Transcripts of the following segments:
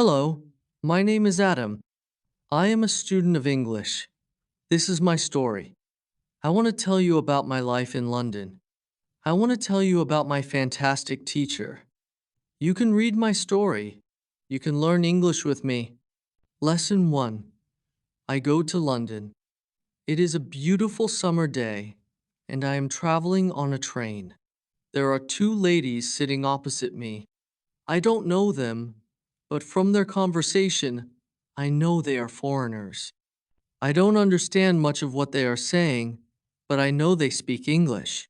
Hello, my name is Adam. I am a student of English. This is my story. I want to tell you about my life in London. I want to tell you about my fantastic teacher. You can read my story. You can learn English with me. Lesson 1. I go to London. It is a beautiful summer day, and I am traveling on a train. There are two ladies sitting opposite me. I don't know them, but from their conversation, I know they are foreigners. I don't understand much of what they are saying, but I know they speak English.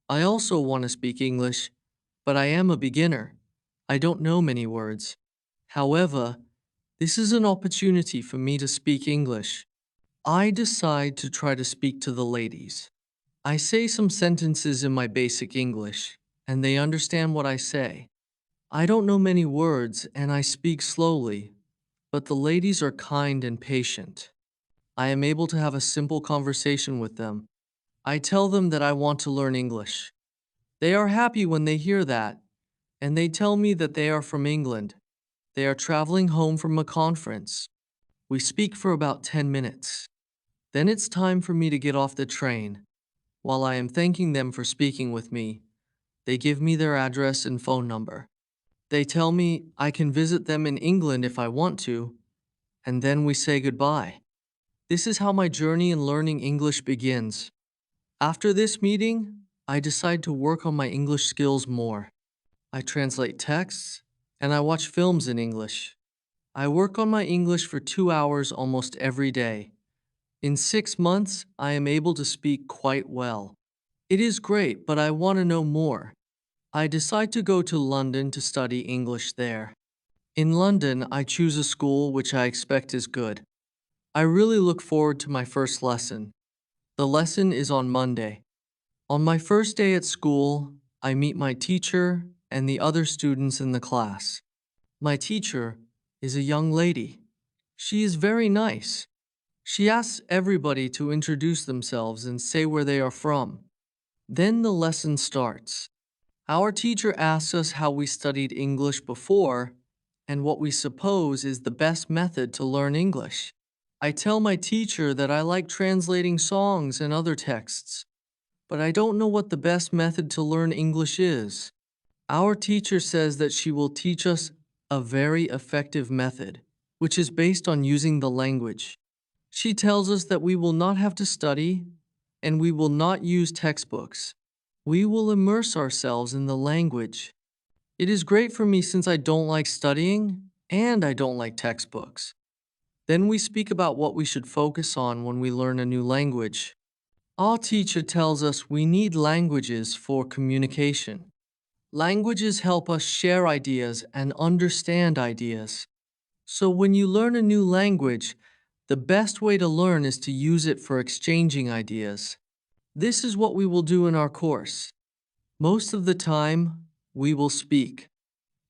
I also want to speak English, but I am a beginner. I don't know many words. However, this is an opportunity for me to speak English. I decide to try to speak to the ladies. I say some sentences in my basic English, and they understand what I say. I don't know many words, and I speak slowly, but the ladies are kind and patient. I am able to have a simple conversation with them. I tell them that I want to learn English. They are happy when they hear that, and they tell me that they are from England. They are traveling home from a conference. We speak for about 10 minutes. Then it's time for me to get off the train. While I am thanking them for speaking with me, they give me their address and phone number. They tell me I can visit them in England if I want to, and then we say goodbye. This is how my journey in learning English begins. After this meeting, I decide to work on my English skills more. I translate texts, and I watch films in English. I work on my English for 2 hours almost every day. In 6 months, I am able to speak quite well. It is great, but I want to know more. I decide to go to London to study English there. In London, I choose a school which I expect is good. I really look forward to my first lesson. The lesson is on Monday. On my first day at school, I meet my teacher and the other students in the class. My teacher is a young lady. She is very nice. She asks everybody to introduce themselves and say where they are from. Then the lesson starts. Our teacher asks us how we studied English before and what we suppose is the best method to learn English. I tell my teacher that I like translating songs and other texts, but I don't know what the best method to learn English is. Our teacher says that she will teach us a very effective method, which is based on using the language. She tells us that we will not have to study and we will not use textbooks. We will immerse ourselves in the language. It is great for me since I don't like studying and I don't like textbooks. Then we speak about what we should focus on when we learn a new language. Our teacher tells us we need languages for communication. Languages help us share ideas and understand ideas. So when you learn a new language, the best way to learn is to use it for exchanging ideas. This is what we will do in our course. Most of the time, we will speak.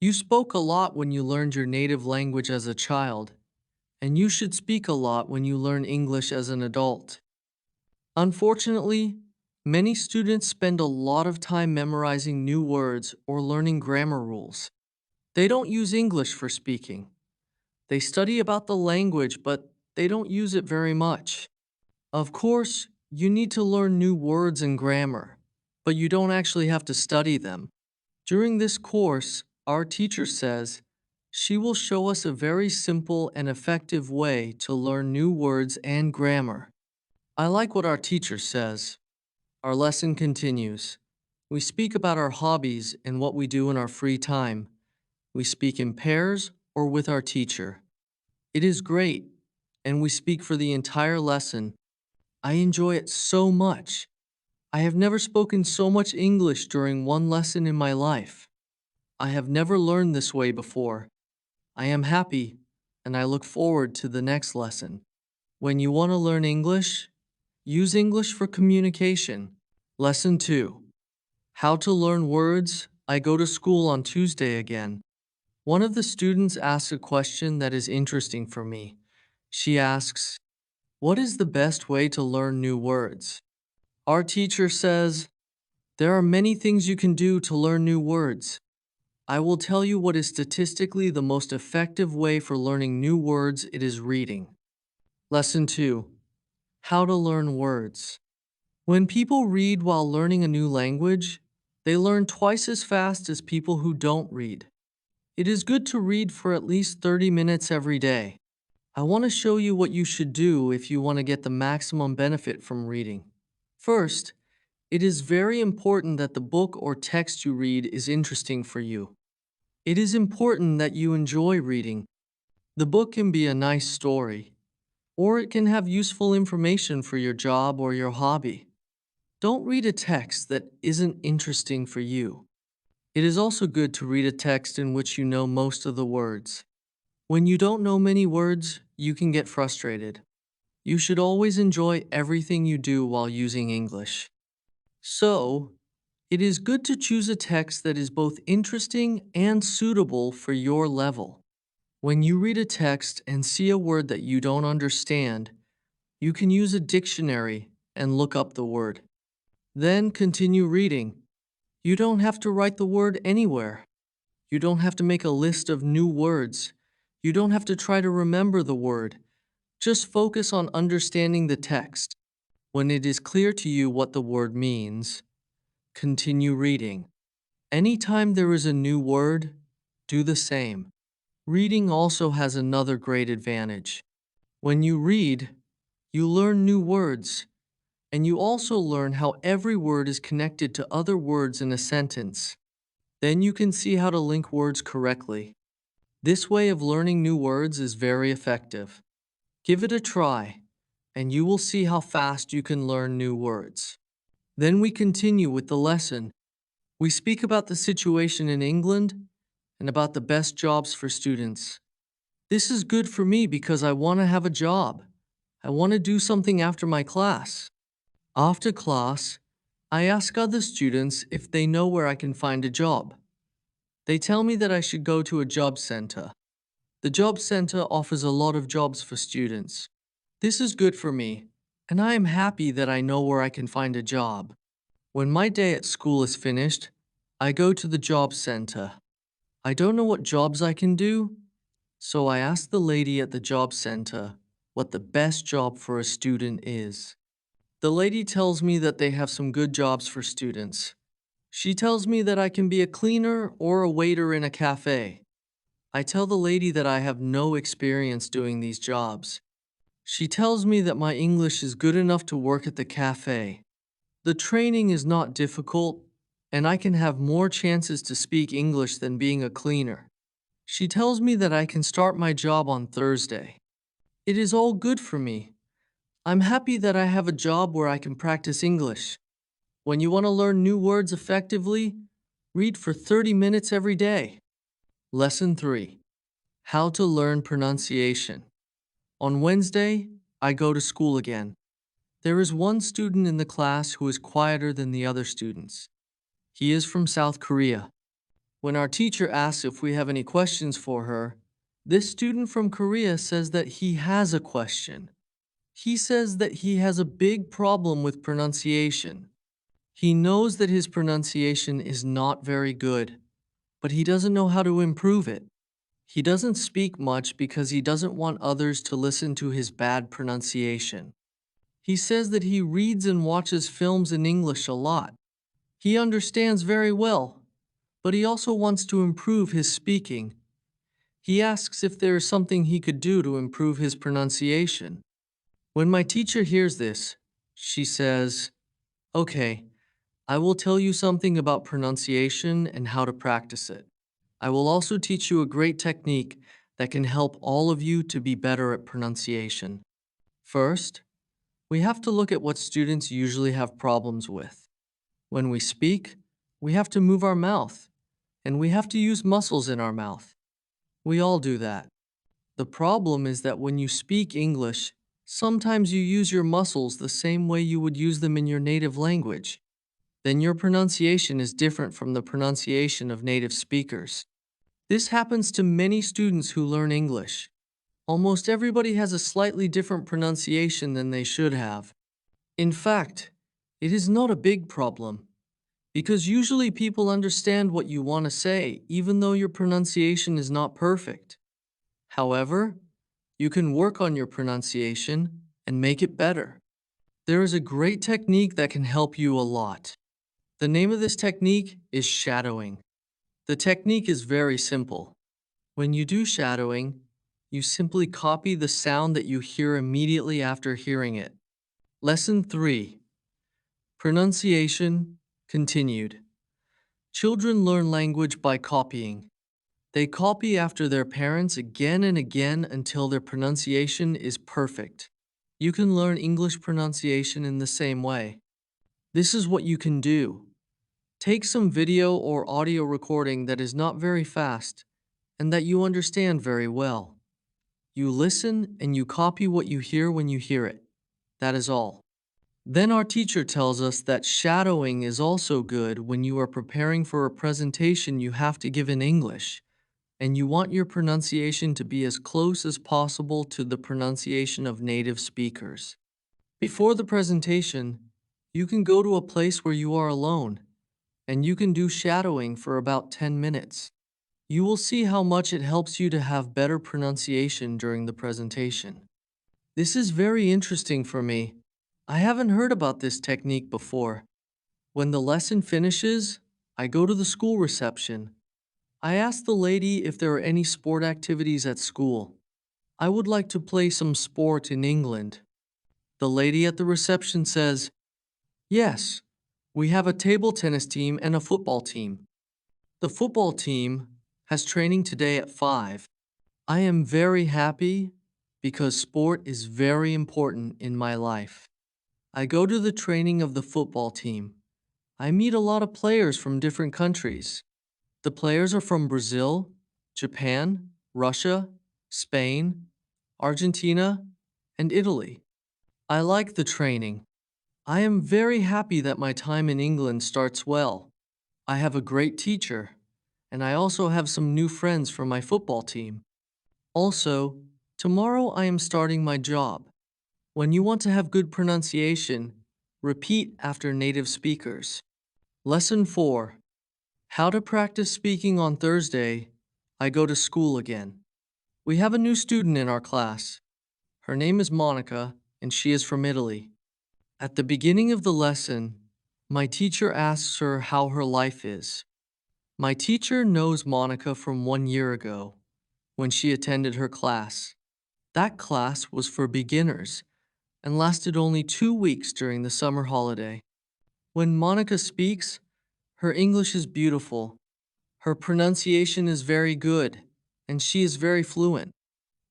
You spoke a lot when you learned your native language as a child, and you should speak a lot when you learn English as an adult. Unfortunately, many students spend a lot of time memorizing new words or learning grammar rules. They don't use English for speaking. They study about the language, but they don't use it very much. Of course, you need to learn new words and grammar, but you don't actually have to study them. During this course, our teacher says she will show us a very simple and effective way to learn new words and grammar. I like what our teacher says. Our lesson continues. We speak about our hobbies and what we do in our free time. We speak in pairs or with our teacher. It is great, and we speak for the entire lesson. I enjoy it so much. I have never spoken so much English during one lesson in my life. I have never learned this way before. I am happy, and I look forward to the next lesson. When you want to learn English, use English for communication. Lesson 2. How to learn words. I go to school on Tuesday again. One of the students asks a question that is interesting for me. She asks, "What is the best way to learn new words?" Our teacher says, "There are many things you can do to learn new words. I will tell you what is statistically the most effective way for learning new words. It is reading. Lesson 2. How to learn words. When people read while learning a new language, they learn twice as fast as people who don't read. It is good to read for at least 30 minutes every day. I want to show you what you should do if you want to get the maximum benefit from reading. First, it is very important that the book or text you read is interesting for you. It is important that you enjoy reading. The book can be a nice story, or it can have useful information for your job or your hobby. Don't read a text that isn't interesting for you. It is also good to read a text in which you know most of the words. When you don't know many words, you can get frustrated. You should always enjoy everything you do while using English. So, it is good to choose a text that is both interesting and suitable for your level. When you read a text and see a word that you don't understand, you can use a dictionary and look up the word. Then continue reading. You don't have to write the word anywhere. You don't have to make a list of new words. You don't have to try to remember the word. Just focus on understanding the text. When it is clear to you what the word means, continue reading. Anytime there is a new word, do the same. Reading also has another great advantage. When you read, you learn new words, and you also learn how every word is connected to other words in a sentence. Then you can see how to link words correctly. This way of learning new words is very effective. Give it a try, and you will see how fast you can learn new words. Then we continue with the lesson. We speak about the situation in England and about the best jobs for students. This is good for me because I want to have a job. I want to do something after my class. After class, I ask other students if they know where I can find a job. They tell me that I should go to a job center. The job center offers a lot of jobs for students. This is good for me, and I am happy that I know where I can find a job. When my day at school is finished, I go to the job center. I don't know what jobs I can do, so I ask the lady at the job center what the best job for a student is. The lady tells me that they have some good jobs for students. She tells me that I can be a cleaner or a waiter in a cafe. I tell the lady that I have no experience doing these jobs. She tells me that my English is good enough to work at the cafe. The training is not difficult, and I can have more chances to speak English than being a cleaner. She tells me that I can start my job on Thursday. It is all good for me. I'm happy that I have a job where I can practice English. When you want to learn new words effectively, read for 30 minutes every day. Lesson 3. How to learn pronunciation. On Wednesday, I go to school again. There is one student in the class who is quieter than the other students. He is from South Korea. When our teacher asks if we have any questions for her, this student from Korea says that he has a question. He says that he has a big problem with pronunciation. He knows that his pronunciation is not very good, but he doesn't know how to improve it. He doesn't speak much because he doesn't want others to listen to his bad pronunciation. He says that he reads and watches films in English a lot. He understands very well, but he also wants to improve his speaking. He asks if there is something he could do to improve his pronunciation. When my teacher hears this, she says, "Okay, I will tell you something about pronunciation and how to practice it. I will also teach you a great technique that can help all of you to be better at pronunciation. First, we have to look at what students usually have problems with. When we speak, we have to move our mouth, and we have to use muscles in our mouth. We all do that. The problem is that when you speak English, sometimes you use your muscles the same way you would use them in your native language. Then your pronunciation is different from the pronunciation of native speakers. This happens to many students who learn English. Almost everybody has a slightly different pronunciation than they should have. In fact, it is not a big problem. Because usually people understand what you want to say, even though your pronunciation is not perfect. However, you can work on your pronunciation and make it better. There is a great technique that can help you a lot. The name of this technique is shadowing. The technique is very simple. When you do shadowing, you simply copy the sound that you hear immediately after hearing it. Lesson 3. Pronunciation continued. Children learn language by copying. They copy after their parents again and again until their pronunciation is perfect. You can learn English pronunciation in the same way. This is what you can do. Take some video or audio recording that is not very fast and that you understand very well. You listen and you copy what you hear when you hear it. That is all. Then our teacher tells us that shadowing is also good when you are preparing for a presentation you have to give in English, and you want your pronunciation to be as close as possible to the pronunciation of native speakers. Before the presentation, you can go to a place where you are alone, and you can do shadowing for about 10 minutes. You will see how much it helps you to have better pronunciation during the presentation. This is very interesting for me. I haven't heard about this technique before. When the lesson finishes, I go to the school reception. I ask the lady if there are any sport activities at school. I would like to play some sport in England. The lady at the reception says, "Yes, we have a table tennis team and a football team. The football team has training today at 5. I am very happy because sport is very important in my life. I go to the training of the football team. I meet a lot of players from different countries. The players are from Brazil, Japan, Russia, Spain, Argentina, and Italy. I like the training. I am very happy that my time in England starts well. I have a great teacher, and I also have some new friends from my football team. Also, tomorrow I am starting my job. When you want to have good pronunciation, repeat after native speakers. Lesson 4. How to practice speaking on Thursday. I go to school again. We have a new student in our class. Her name is Monica, and she is from Italy. At the beginning of the lesson, my teacher asks her how her life is. My teacher knows Monica from 1 year ago, when she attended her class. That class was for beginners and lasted only 2 weeks during the summer holiday. When Monica speaks, her English is beautiful. Her pronunciation is very good, and she is very fluent.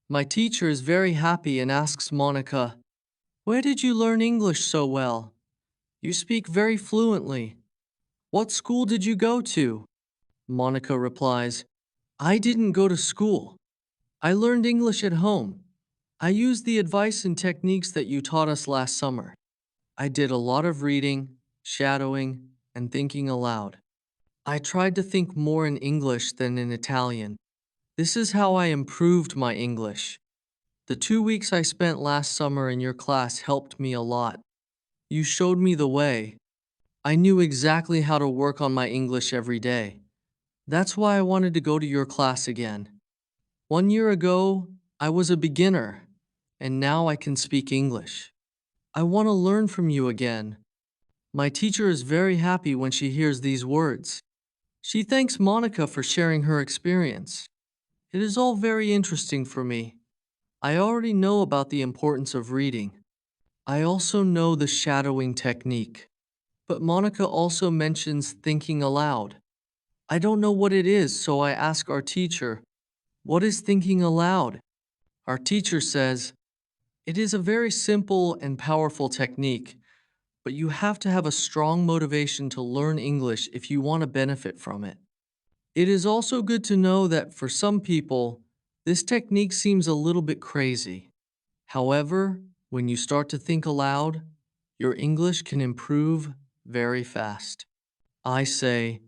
My teacher is very happy and asks Monica, "Where did you learn English so well? You speak very fluently. What school did you go to?" Monica replies, "I didn't go to school. I learned English at home. I used the advice and techniques that you taught us last summer. I did a lot of reading, shadowing, and thinking aloud. I tried to think more in English than in Italian. This is how I improved my English. The 2 weeks I spent last summer in your class helped me a lot. You showed me the way. I knew exactly how to work on my English every day. That's why I wanted to go to your class again. 1 year ago, I was a beginner, and now I can speak English. I want to learn from you again." My teacher is very happy when she hears these words. She thanks Monica for sharing her experience. It is all very interesting for me. I already know about the importance of reading. I also know the shadowing technique. But Monica also mentions thinking aloud. I don't know what it is, so I ask our teacher, "What is thinking aloud?" Our teacher says, "It is a very simple and powerful technique, but you have to have a strong motivation to learn English if you want to benefit from it." It is also good to know that for some people, this technique seems a little bit crazy. However, when you start to think aloud, your English can improve very fast. I say,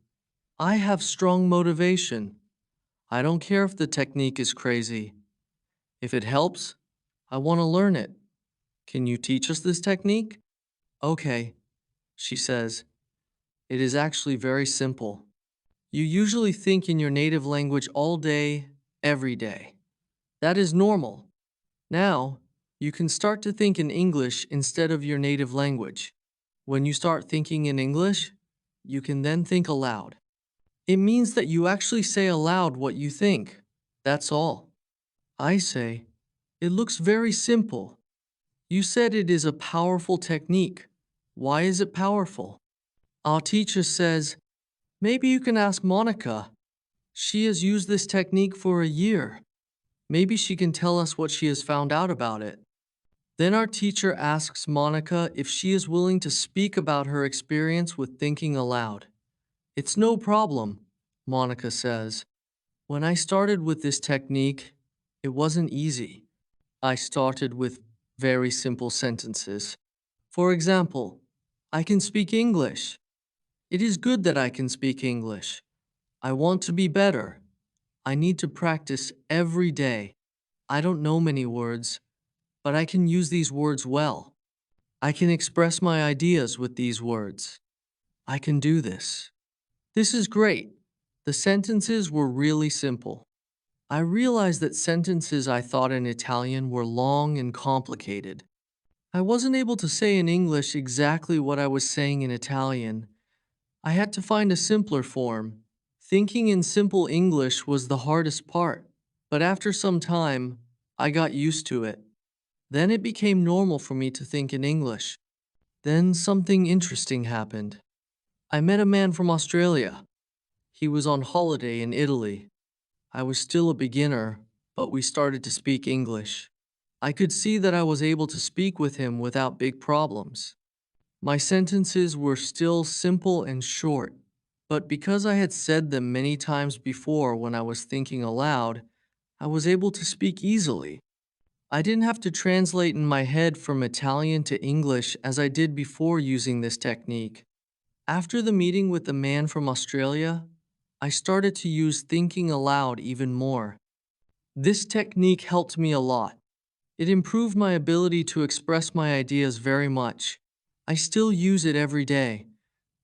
I have strong motivation. I don't care if the technique is crazy. If it helps, I want to learn it. Can you teach us this technique? Okay, she says. It is actually very simple. You usually think in your native language all day, every day. That is normal. Now, you can start to think in English instead of your native language. When you start thinking in English, you can then think aloud. It means that you actually say aloud what you think. That's all. I say, it looks very simple. You said it is a powerful technique. Why is it powerful? Our teacher says, maybe you can ask Monica. She has used this technique for a year. Maybe she can tell us what she has found out about it. Then our teacher asks Monica if she is willing to speak about her experience with thinking aloud. It's no problem, Monica says. When I started with this technique, it wasn't easy. I started with very simple sentences. For example, I can speak English. It is good that I can speak English. I want to be better. I need to practice every day. I don't know many words, but I can use these words well. I can express my ideas with these words. I can do this. This is great. The sentences were really simple. I realized that sentences I thought in Italian were long and complicated. I wasn't able to say in English exactly what I was saying in Italian. I had to find a simpler form. Thinking in simple English was the hardest part, but after some time, I got used to it. Then it became normal for me to think in English. Then something interesting happened. I met a man from Australia. He was on holiday in Italy. I was still a beginner, but we started to speak English. I could see that I was able to speak with him without big problems. My sentences were still simple and short, but because I had said them many times before when I was thinking aloud, I was able to speak easily. I didn't have to translate in my head from Italian to English as I did before using this technique. After the meeting with the man from Australia, I started to use thinking aloud even more. This technique helped me a lot. It improved my ability to express my ideas very much. I still use it every day.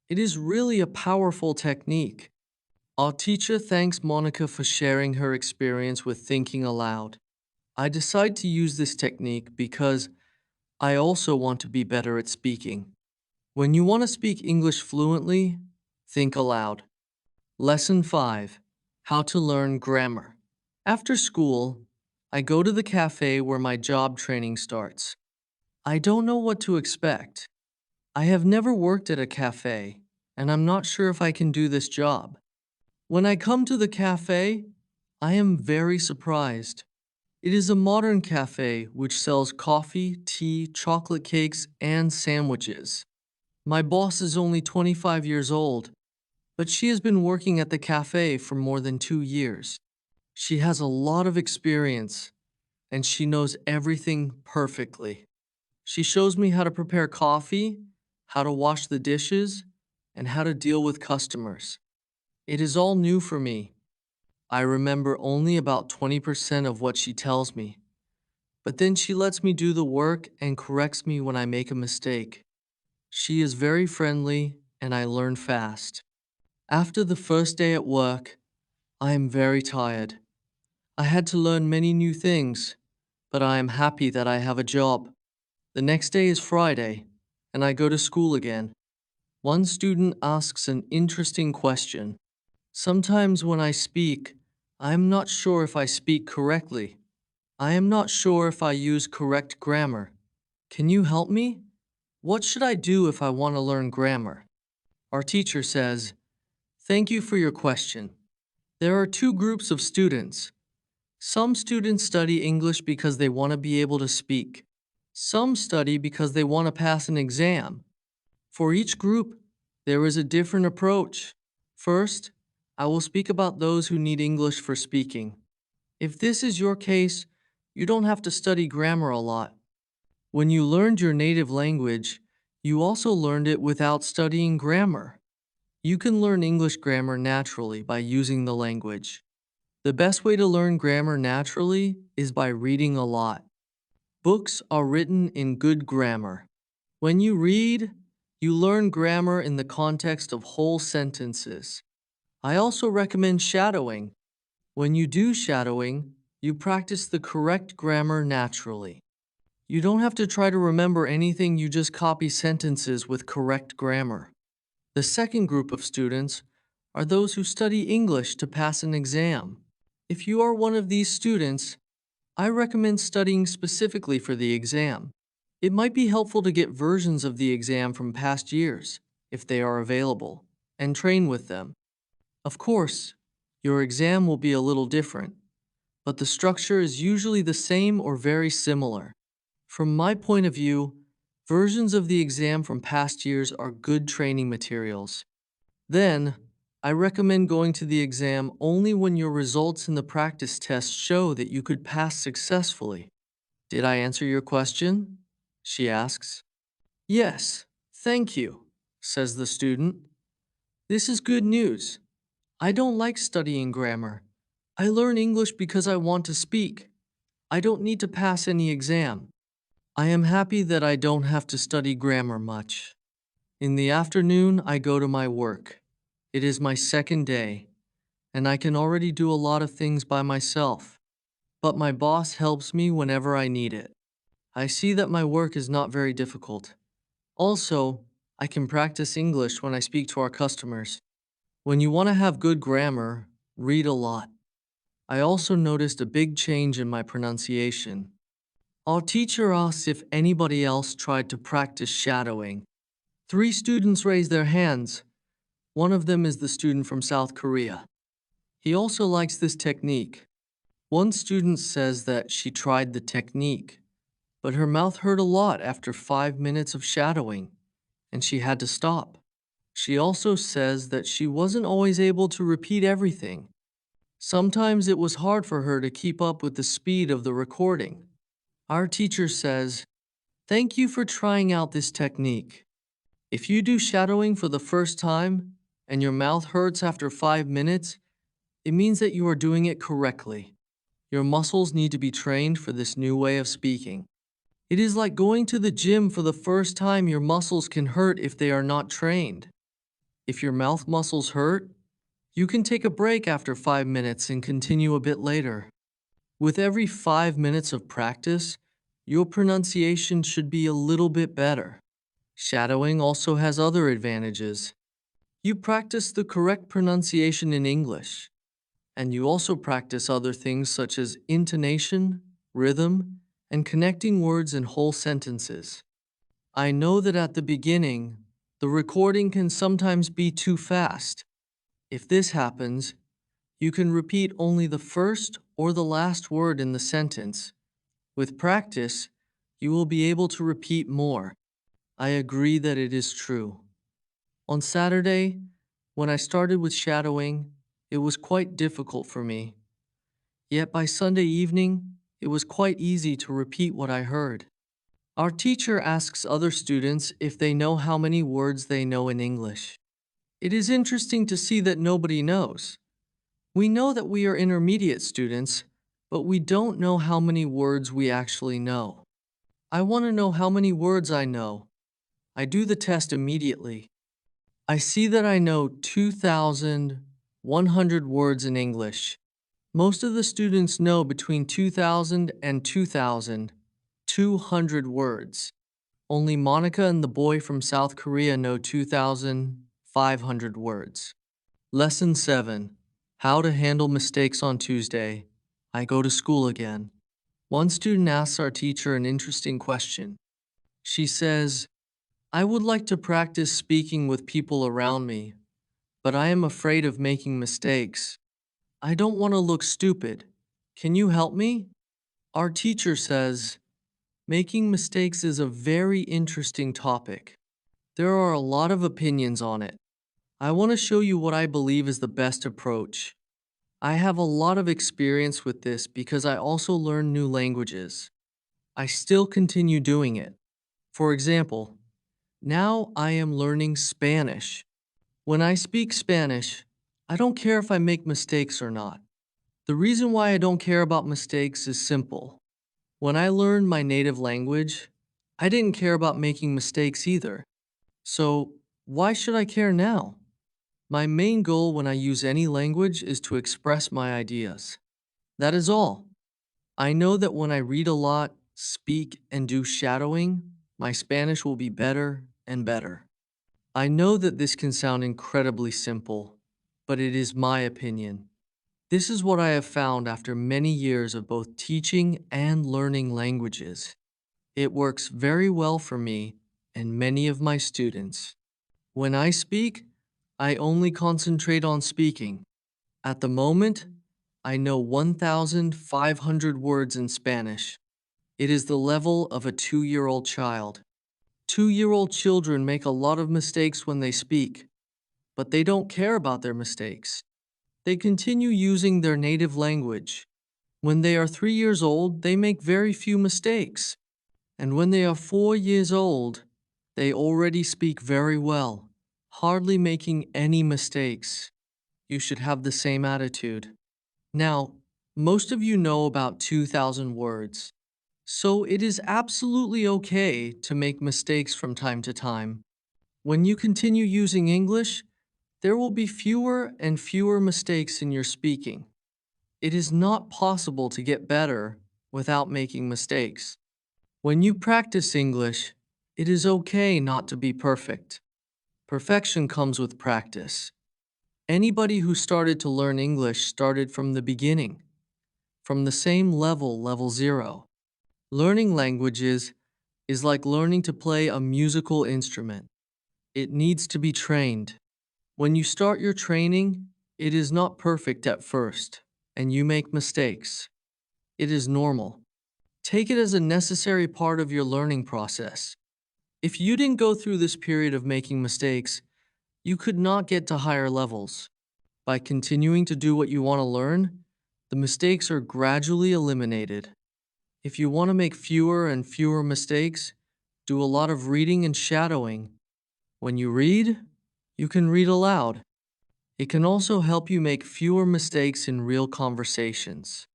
It is really a powerful technique. Our teacher thanks Monica for sharing her experience with thinking aloud. I decide to use this technique because I also want to be better at speaking. When you want to speak English fluently, think aloud. Lesson 5. How to learn grammar. After school, I go to the cafe where my job training starts. I don't know what to expect. I have never worked at a cafe, and I'm not sure if I can do this job. When I come to the cafe, I am very surprised. It is a modern cafe which sells coffee, tea, chocolate cakes, and sandwiches. My boss is only 25 years old, but she has been working at the cafe for more than 2 years. She has a lot of experience, and she knows everything perfectly. She shows me how to prepare coffee, how to wash the dishes, and how to deal with customers. It is all new for me. I remember only about 20% of what she tells me, but then she lets me do the work and corrects me when I make a mistake. She is very friendly, and I learn fast. After the first day at work, I am very tired. I had to learn many new things, but I am happy that I have a job. The next day is Friday, and I go to school again. One student asks an interesting question. Sometimes when I speak, I am not sure if I speak correctly. I am not sure if I use correct grammar. Can you help me? What should I do if I want to learn grammar? Our teacher says, thank you for your question. There are two groups of students. Some students study English because they want to be able to speak. Some study because they want to pass an exam. For each group, there is a different approach. First, I will speak about those who need English for speaking. If this is your case, you don't have to study grammar a lot. When you learned your native language, you also learned it without studying grammar. You can learn English grammar naturally by using the language. The best way to learn grammar naturally is by reading a lot. Books are written in good grammar. When you read, You learn grammar in the context of whole sentences. I also recommend shadowing. When you do shadowing, you practice the correct grammar naturally. You don't have to try to remember anything, you just copy sentences with correct grammar. The second group of students are those who study English to pass an exam. If you are one of these students, I recommend studying specifically for the exam. It might be helpful to get versions of the exam from past years, if they are available, and train with them. Of course, your exam will be a little different, but the structure is usually the same or very similar. From my point of view, versions of the exam from past years are good training materials. Then, I recommend going to the exam only when your results in the practice test show that you could pass successfully. Did I answer your question? She asks. Yes, thank you, says the student. This is good news. I don't like studying grammar. I learn English because I want to speak. I don't need to pass any exam. I am happy that I don't have to study grammar much. In the afternoon, I go to my work. It is my second day, and I can already do a lot of things by myself. But my boss helps me whenever I need it. I see that my work is not very difficult. Also, I can practice English when I speak to our customers. When you want to have good grammar, read a lot. I also noticed a big change in my pronunciation. Our teacher asked if anybody else tried to practice shadowing. 3 students raised their hands. One of them is the student from South Korea. He also likes this technique. One student says that she tried the technique, but her mouth hurt a lot after 5 minutes of shadowing, and she had to stop. She also says that she wasn't always able to repeat everything. Sometimes it was hard for her to keep up with the speed of the recording. Our teacher says, "Thank you for trying out this technique. If you do shadowing for the first time and your mouth hurts after 5 minutes, it means that you are doing it correctly. Your muscles need to be trained for this new way of speaking. It is like going to the gym for the first time. Your muscles can hurt if they are not trained. If your mouth muscles hurt, you can take a break after 5 minutes and continue a bit later. With every 5 minutes of practice, your pronunciation should be a little bit better." Shadowing also has other advantages. You practice the correct pronunciation in English, and you also practice other things such as intonation, rhythm, and connecting words in whole sentences. I know that at the beginning, the recording can sometimes be too fast. If this happens, you can repeat only the first or the last word in the sentence. With practice, you will be able to repeat more. I agree that it is true. On Saturday, when I started with shadowing, it was quite difficult for me. Yet by Sunday evening, it was quite easy to repeat what I heard. Our teacher asks other students if they know how many words they know in English. It is interesting to see that nobody knows. We know that we are intermediate students, but we don't know how many words we actually know. I want to know how many words I know. I do the test immediately. I see that I know 2,100 words in English. Most of the students know between 2,000 and 2,200 words. Only Monica and the boy from South Korea know 2,500 words. Lesson 7. How to handle mistakes on Tuesday. I go to school again. One student asks our teacher an interesting question. She says, "I would like to practice speaking with people around me, but I am afraid of making mistakes. I don't want to look stupid. Can you help me?" Our teacher says, making mistakes is a very interesting topic. There are a lot of opinions on it. I want to show you what I believe is the best approach. I have a lot of experience with this because I also learn new languages. I still continue doing it. For example, now I am learning Spanish. When I speak Spanish, I don't care if I make mistakes or not. The reason why I don't care about mistakes is simple. When I learned my native language, I didn't care about making mistakes either. So, why should I care now? My main goal when I use any language is to express my ideas. That is all. I know that when I read a lot, speak, and do shadowing, my Spanish will be better and better. I know that this can sound incredibly simple, but it is my opinion. This is what I have found after many years of both teaching and learning languages. It works very well for me and many of my students. When I speak, I only concentrate on speaking. At the moment, I know 1,500 words in Spanish. It is the level of a 2-year-old child. 2-year-old children make a lot of mistakes when they speak, but they don't care about their mistakes. They continue using their native language. When they are 3 years old, they make very few mistakes. And when they are 4 years old, they already speak very well, hardly making any mistakes. You should have the same attitude. Now, most of you know about 2,000 words, so it is absolutely okay to make mistakes from time to time. When you continue using English, there will be fewer and fewer mistakes in your speaking. It is not possible to get better without making mistakes. When you practice English, it is okay not to be perfect. Perfection comes with practice. Anybody who started to learn English started from the beginning, from the same level, level 0. Learning languages is like learning to play a musical instrument. It needs to be trained. When you start your training, it is not perfect at first, and you make mistakes. It is normal. Take it as a necessary part of your learning process. If you didn't go through this period of making mistakes, you could not get to higher levels. By continuing to do what you want to learn, the mistakes are gradually eliminated. If you want to make fewer and fewer mistakes, do a lot of reading and shadowing. When you read, you can read aloud. It can also help you make fewer mistakes in real conversations.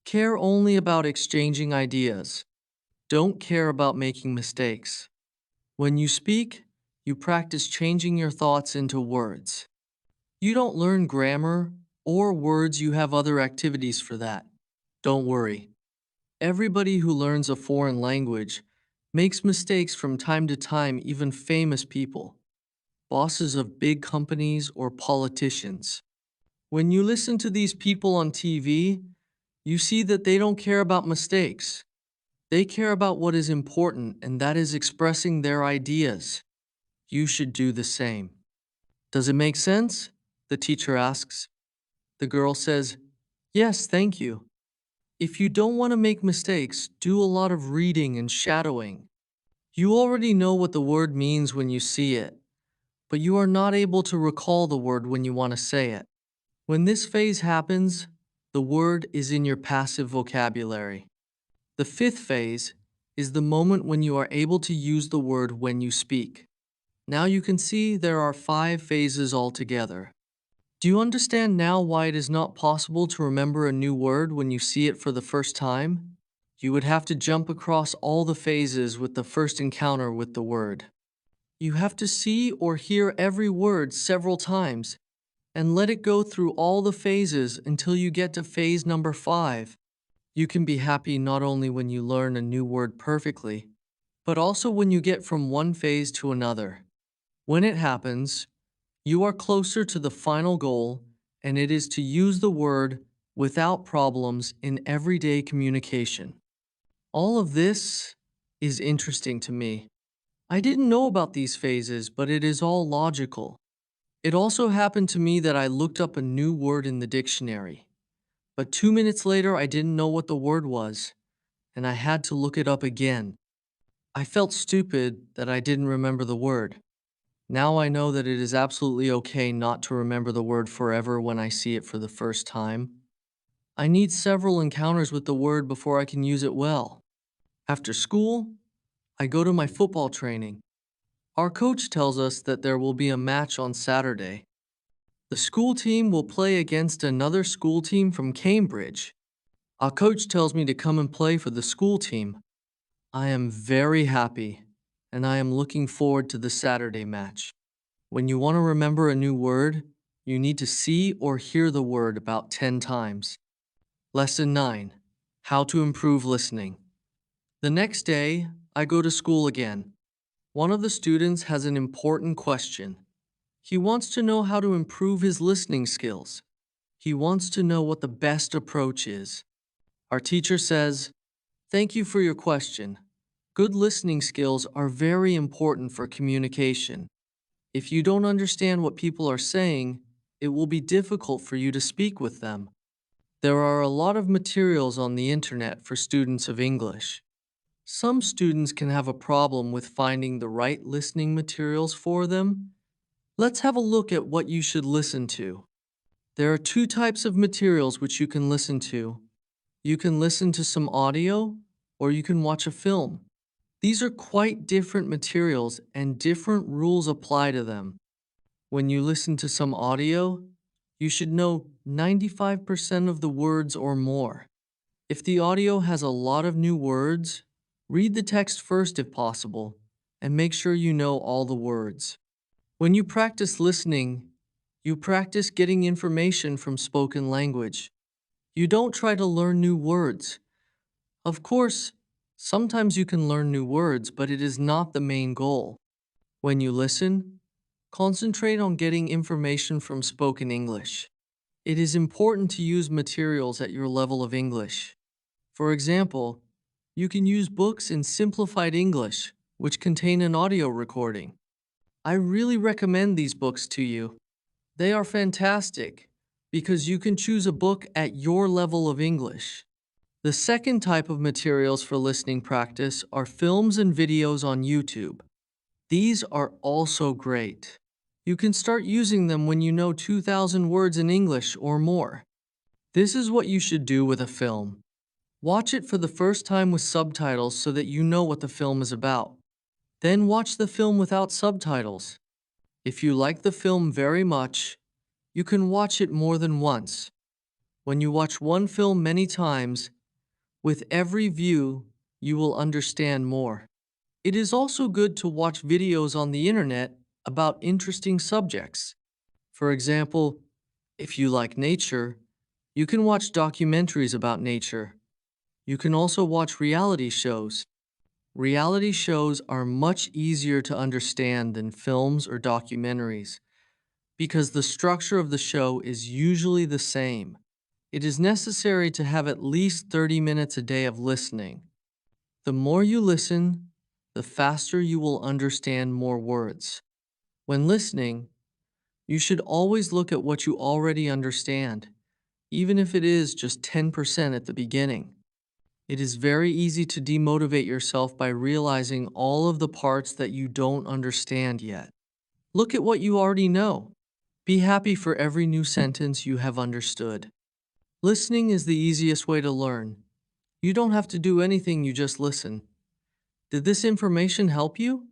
Care only about exchanging ideas. Don't care about making mistakes. When you speak, you practice changing your thoughts into words. You don't learn grammar or words, you have other activities for that. Don't worry. Everybody who learns a foreign language makes mistakes from time to time, even famous people, bosses of big companies or politicians. When you listen to these people on TV, you see that they don't care about mistakes. They care about what is important, and that is expressing their ideas. You should do the same. Does it make sense? The teacher asks. The girl says, "Yes, thank you." If you don't want to make mistakes, do a lot of reading and shadowing. You already know what the word means when you see it, but you are not able to recall the word when you want to say it. When this phase happens, the word is in your passive vocabulary. The fifth phase is the moment when you are able to use the word when you speak. Now you can see there are 5 phases altogether. Do you understand now why it is not possible to remember a new word when you see it for the first time? You would have to jump across all the phases with the first encounter with the word. You have to see or hear every word several times and let it go through all the phases until you get to phase number 5. You can be happy not only when you learn a new word perfectly, but also when you get from one phase to another. When it happens, you are closer to the final goal, and it is to use the word without problems in everyday communication. All of this is interesting to me. I didn't know about these phases, but it is all logical. It also happened to me that I looked up a new word in the dictionary, but 2 minutes later I didn't know what the word was, and I had to look it up again. I felt stupid that I didn't remember the word. Now I know that it is absolutely okay not to remember the word forever when I see it for the first time. I need several encounters with the word before I can use it well. After school, I go to my football training. Our coach tells us that there will be a match on Saturday. The school team will play against another school team from Cambridge. Our coach tells me to come and play for the school team. I am very happy. and I am looking forward to the Saturday match. When you want to remember a new word, you need to see or hear the word about 10 times. Lesson 9. How to improve listening. The next day, I go to school again. One of the students has an important question. He wants to know how to improve his listening skills. He wants to know what the best approach is. Our teacher says, "Thank you for your question. Good listening skills are very important for communication. If you don't understand what people are saying, it will be difficult for you to speak with them." There are a lot of materials on the internet for students of English. Some students can have a problem with finding the right listening materials for them. Let's have a look at what you should listen to. There are two types of materials which you can listen to. You can listen to some audio, or you can watch a film. These are quite different materials and different rules apply to them. When you listen to some audio, you should know 95% of the words or more. If the audio has a lot of new words, read the text first if possible, and make sure you know all the words. When you practice listening, you practice getting information from spoken language. You don't try to learn new words. Of course, sometimes you can learn new words, but it is not the main goal. When you listen, concentrate on getting information from spoken English. It is important to use materials at your level of English. For example, you can use books in simplified English, which contain an audio recording. I really recommend these books to you. They are fantastic because you can choose a book at your level of English. The second type of materials for listening practice are films and videos on YouTube. These are also great. You can start using them when you know 2,000 words in English or more. This is what you should do with a film. Watch it for the first time with subtitles so that you know what the film is about. Then watch the film without subtitles. If you like the film very much, you can watch it more than once. When you watch one film many times, with every view, you will understand more. It is also good to watch videos on the internet about interesting subjects. For example, if you like nature, you can watch documentaries about nature. You can also watch reality shows. Reality shows are much easier to understand than films or documentaries because the structure of the show is usually the same. It is necessary to have at least 30 minutes a day of listening. The more you listen, the faster you will understand more words. When listening, you should always look at what you already understand, even if it is just 10% at the beginning. It is very easy to demotivate yourself by realizing all of the parts that you don't understand yet. Look at what you already know. Be happy for every new sentence you have understood. Listening is the easiest way to learn. You don't have to do anything, you just listen. Did this information help you?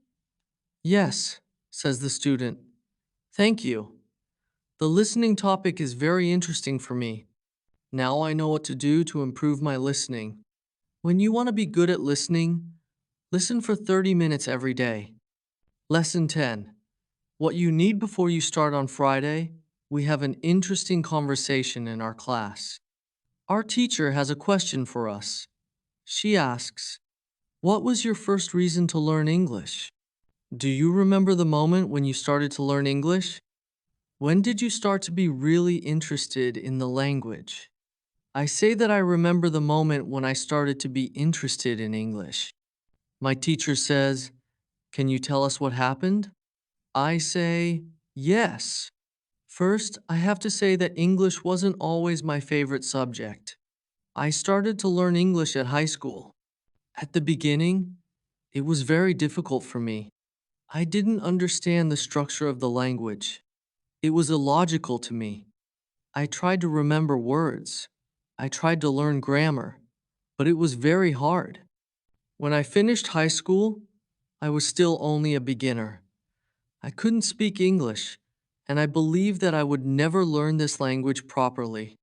Yes, says the student. Thank you. The listening topic is very interesting for me. Now I know what to do to improve my listening. When you want to be good at listening, listen for 30 minutes every day. Lesson 10. What you need before you start on Friday, we have an interesting conversation in our class. Our teacher has a question for us. She asks, "What was your first reason to learn English?" Do you remember the moment when you started to learn English? When did you start to be really interested in the language? I say that I remember the moment when I started to be interested in English. My teacher says, "Can you tell us what happened?" I say, "Yes." First, I have to say that English wasn't always my favorite subject. I started to learn English at high school. At the beginning, it was very difficult for me. I didn't understand the structure of the language. It was illogical to me. I tried to remember words. I tried to learn grammar, but it was very hard. When I finished high school, I was still only a beginner. I couldn't speak English, and I believed that I would never learn this language properly.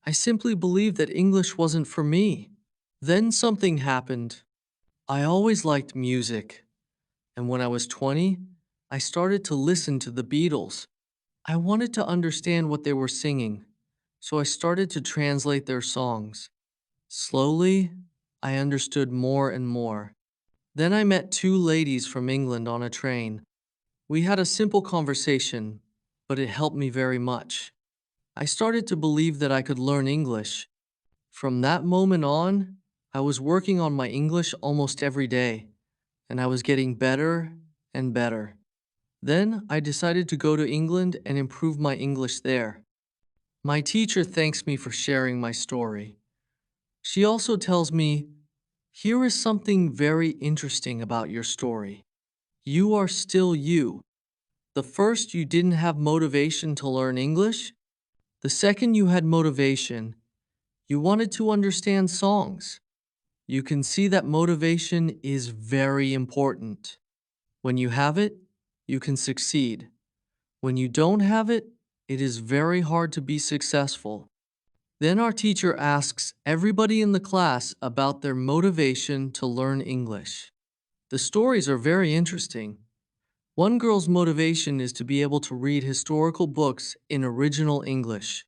I simply believed that English wasn't for me. Then something happened. I always liked music, And when I was 20, I started to listen to the Beatles. I wanted to understand what they were singing, so I started to translate their songs. Slowly, I understood more and more. Then I met two ladies from England on a train. We had a simple conversation, but it helped me very much. I started to believe that I could learn English. From that moment on, I was working on my English almost every day, and I was getting better and better. Then I decided to go to England and improve my English there. My teacher thanks me for sharing my story. She also tells me, "Here is something very interesting about your story. You are still you. The first, you didn't have motivation to learn English. The second, you had motivation. You wanted to understand songs. You can see that motivation is very important. When you have it, you can succeed. When you don't have it, it is very hard to be successful." Then our teacher asks everybody in the class about their motivation to learn English. The stories are very interesting. One girl's motivation is to be able to read historical books in original English.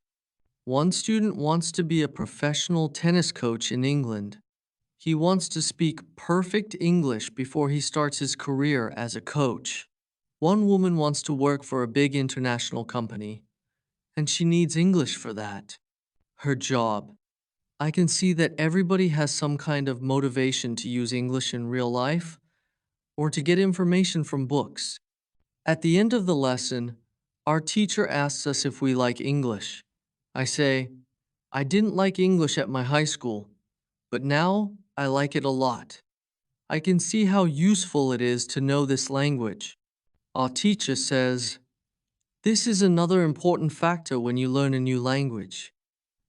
One student wants to be a professional tennis coach in England. He wants to speak perfect English before he starts his career as a coach. One woman wants to work for a big international company, and she needs English for that. Her job. I can see that everybody has some kind of motivation to use English in real life or to get information from books. At the end of the lesson, our teacher asks us if we like English. I say, "I didn't like English at my high school, but now I like it a lot. I can see how useful it is to know this language." Our teacher says, "This is another important factor when you learn a new language.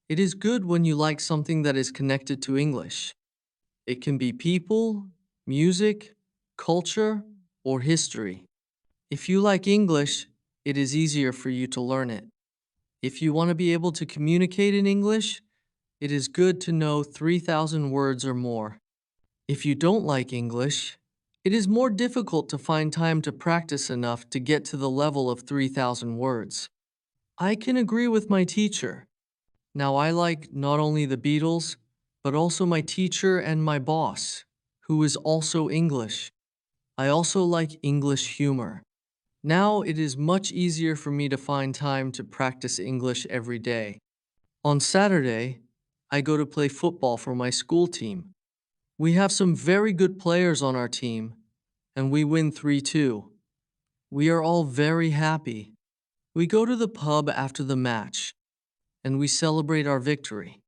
It is good when you like something that is connected to English. It can be people, music, culture, or history. If you like English, it is easier for you to learn it. If you want to be able to communicate in English, it is good to know 3,000 words or more. If you don't like English, it is more difficult to find time to practice enough to get to the level of 3,000 words." I can agree with my teacher. Now I like not only the Beatles, but also my teacher and my boss, who is also English. I also like English humor. Now it is much easier for me to find time to practice English every day. On Saturday, I go to play football for my school team. We have some very good players on our team, and we win 3-2. We are all very happy. We go to the pub after the match, and we celebrate our victory.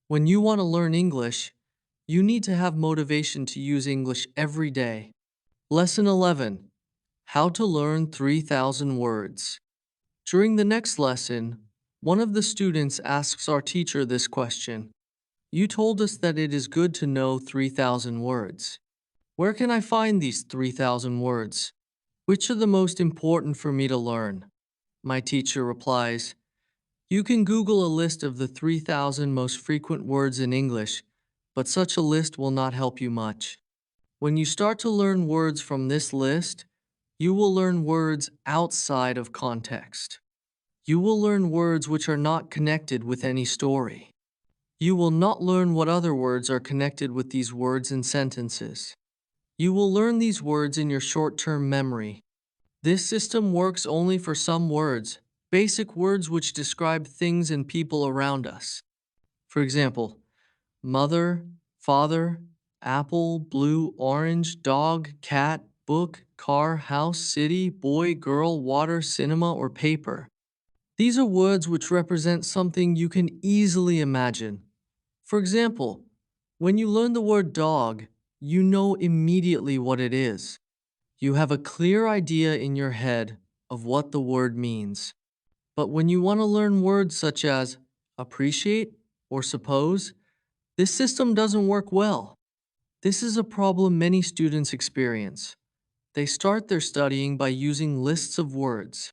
When you want to learn English, you need to have motivation to use English every day. Lesson 11. How to learn 3,000 words. During the next lesson, one of the students asks our teacher this question. "You told us that it is good to know 3,000 words. Where can I find these 3,000 words? Which are the most important for me to learn?" My teacher replies, "You can Google a list of the 3,000 most frequent words in English, but such a list will not help you much. When you start to learn words from this list, you will learn words outside of context. You will learn words which are not connected with any story. You will not learn what other words are connected with these words and sentences. You will learn these words in your short-term memory. This system works only for some words, basic words which describe things and people around us. For example, mother, father, apple, blue, orange, dog, cat, book, car, house, city, boy, girl, water, cinema, or paper. These are words which represent something you can easily imagine. For example, when you learn the word dog, you know immediately what it is. You have a clear idea in your head of what the word means. But when you want to learn words such as appreciate or suppose, this system doesn't work well. This is a problem many students experience. They start their studying by using lists of words.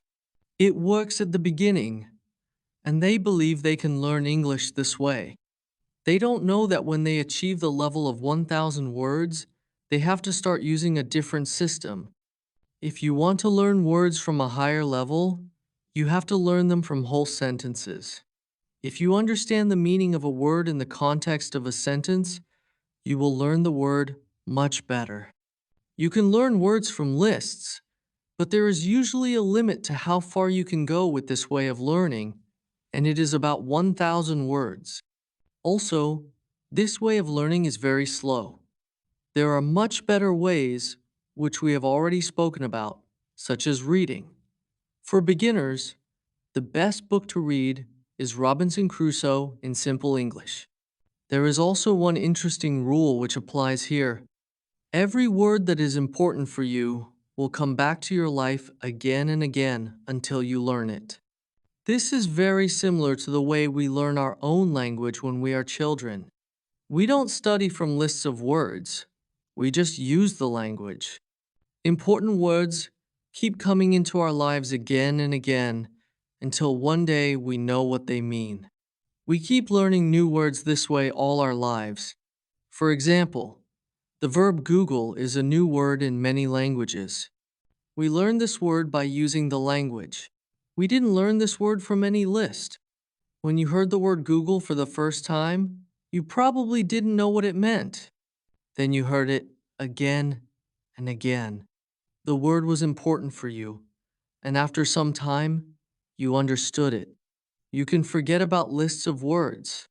It works at the beginning, and they believe they can learn English this way. They don't know that when they achieve the level of 1,000 words, they have to start using a different system. If you want to learn words from a higher level, you have to learn them from whole sentences. If you understand the meaning of a word in the context of a sentence, you will learn the word much better. You can learn words from lists, but there is usually a limit to how far you can go with this way of learning, and it is about 1,000 words. Also, this way of learning is very slow. There are much better ways, which we have already spoken about, such as reading. For beginners, the best book to read is Robinson Crusoe in Simple English. There is also one interesting rule which applies here. Every word that is important for you will come back to your life again and again until you learn it. This is very similar to the way we learn our own language when we are children. We don't study from lists of words. We just use the language. Important words keep coming into our lives again and again until one day we know what they mean. We keep learning new words this way all our lives. For example, the verb Google is a new word in many languages. We learned this word by using the language. We didn't learn this word from any list. When you heard the word Google for the first time, you probably didn't know what it meant. Then you heard it again and again. The word was important for you, and after some time, you understood it. You can forget about lists of words.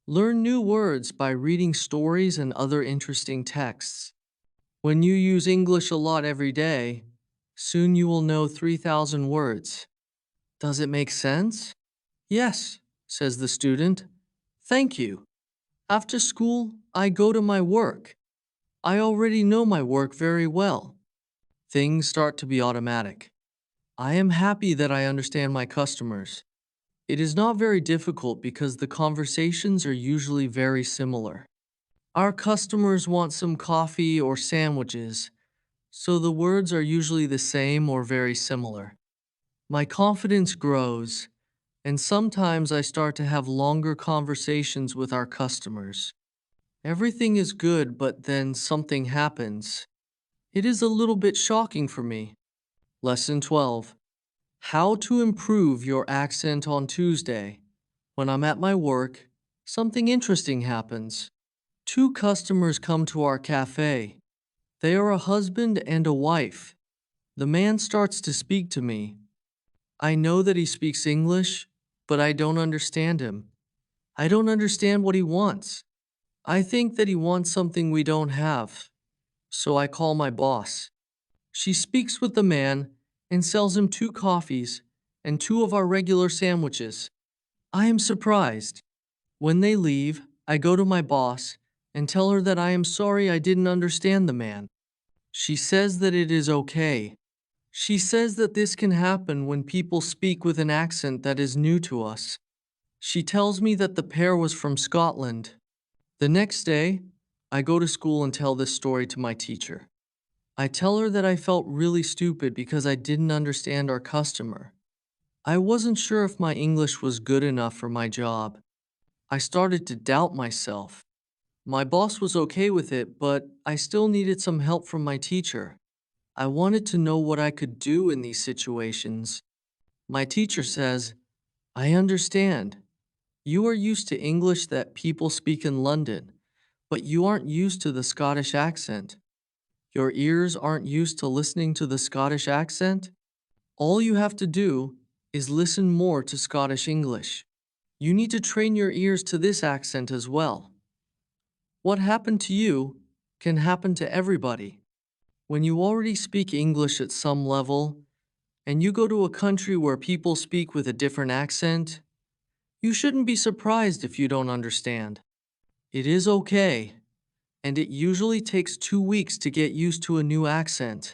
Learn new words by reading stories and other interesting texts. When you use English a lot every day, soon you will know 3,000 words. Does it make sense? Yes, says the student. Thank you. After school, I go to my work. I already know my work very well. Things start to be automatic. I am happy that I understand my customers. It is not very difficult because the conversations are usually very similar. Our customers want some coffee or sandwiches, so the words are usually the same or very similar. My confidence grows, and sometimes I start to have longer conversations with our customers. Everything is good, but then something happens. It is a little bit shocking for me. Lesson 12. How to improve your accent on Tuesday. When I'm at my work, something interesting happens. Two customers come to our cafe. They are a husband and a wife. The man starts to speak to me. I know that he speaks English, but I don't understand him. I don't understand what he wants. I think that he wants something we don't have. So I call my boss. She speaks with the man and sells him 2 coffees and 2 of our regular sandwiches. I am surprised. When they leave, I go to my boss and tell her that I am sorry I didn't understand the man. She says that it is okay. She says that this can happen when people speak with an accent that is new to us. She tells me that the pair was from Scotland. The next day, I go to school and tell this story to my teacher. I tell her that I felt really stupid because I didn't understand our customer. I wasn't sure if my English was good enough for my job. I started to doubt myself. My boss was okay with it, but I still needed some help from my teacher. I wanted to know what I could do in these situations. My teacher says, I understand. You are used to English that people speak in London, but you aren't used to the Scottish accent. Your ears aren't used to listening to the Scottish accent? All you have to do is listen more to Scottish English. You need to train your ears to this accent as well. What happened to you can happen to everybody. When you already speak English at some level, and you go to a country where people speak with a different accent, you shouldn't be surprised if you don't understand. It is okay, and it usually takes 2 weeks to get used to a new accent.